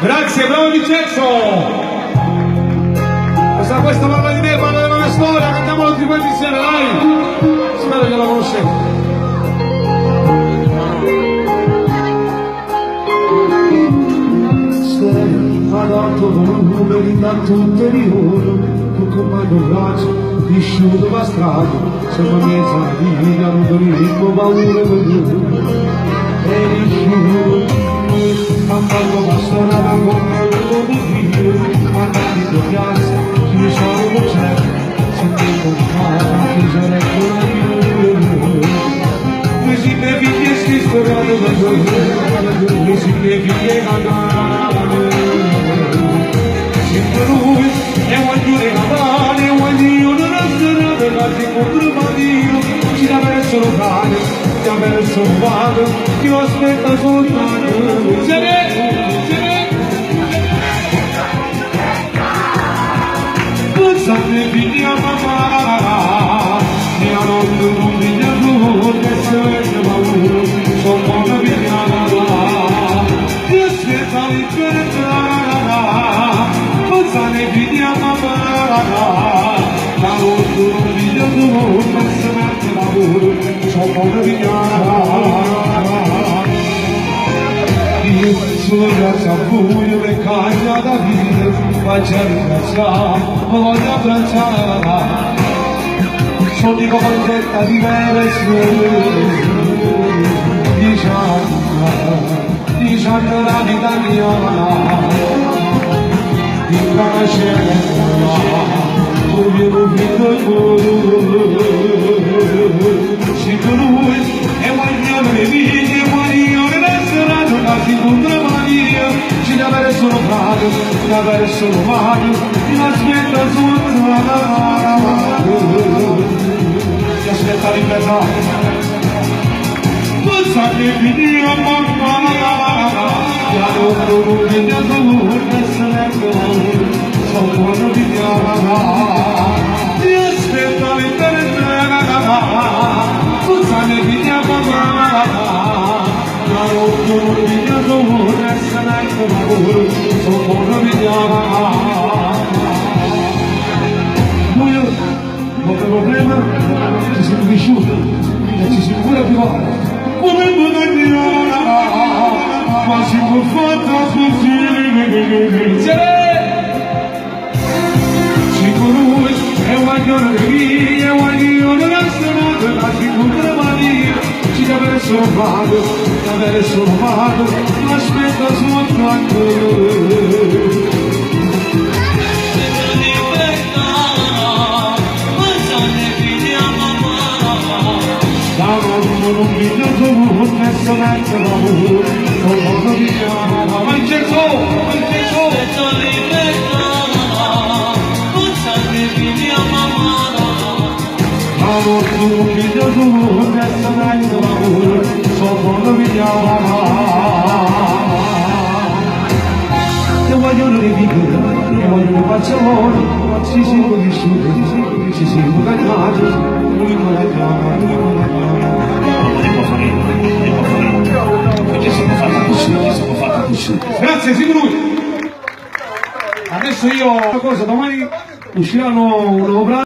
Grazie, bravo Vincenzo! Questa parla di te, parla della mia storia, cantiamolo tutti quanti insieme, dai! Spero che la conoscete. Adatto volume di tanto ulteriore, un compagno braccio, vissuto per strada, sembra mezza vita, non dormivo, paura per lui. E vissuto, andando bastonata con me figlio, andando in piazza, ci sono concerti, sentendo un mare, che sarei con mi si bevi che si sperano da voi, mi si bevi che cantano. Lui è voglio regalare, voglio non essere dell'altro contromadino, ci dà verso locale, ci dà verso locale, che lo aspetta soltanto. Pensate figli a mamma, e a non figli a tu, che se vede paura, sono buona figlia a mamma, ti aspetta l'inferno. Pensate figli a mamma, la voce non figlia tu, che se mette lavoro, sono buona figlia a mamma. Io sono grazie a voi per caglia da vita, faccio ringraziare, voglio abbracciare. Sono di contenta di vedersi, diciamo la vita mia, di conoscere come lo vedo se lui è vogliono le vite, vogliono essere donati contro Maria, ci deve avere solo padre, ci deve avere solo madre, ti aspetta sotto la mano, ti aspetta libertà. Pensate figli a mamma, la loro vita tu, che se ne sono buono di chiara, ti aspetta libertà. Pensate figli a mamma, la loro vita tu, che se ne sono buono di chiara. Noi non abbiamo problema, ci siamo cresciuti e ci siamo pure abituati. Come buona ma si può fare così. Sicuro è un maglione di via, un maglione di astronauta, la sicura Maria, ci deve avere solo padre, deve avere solo padre, aspetta soltanto. Non mi devo messo mezzo lavoro, non posso via, ma c'è solo, non sai figli a mamma, ma non mi devo messo mezzo lavoro, non posso via, io voglio le figure, io voglio le faccione, ci siamo vissuti, ci siamo cagati, lui non è chiama, Grazie Sigurd. Adesso io una cosa, domani usciranno un nuovo brano.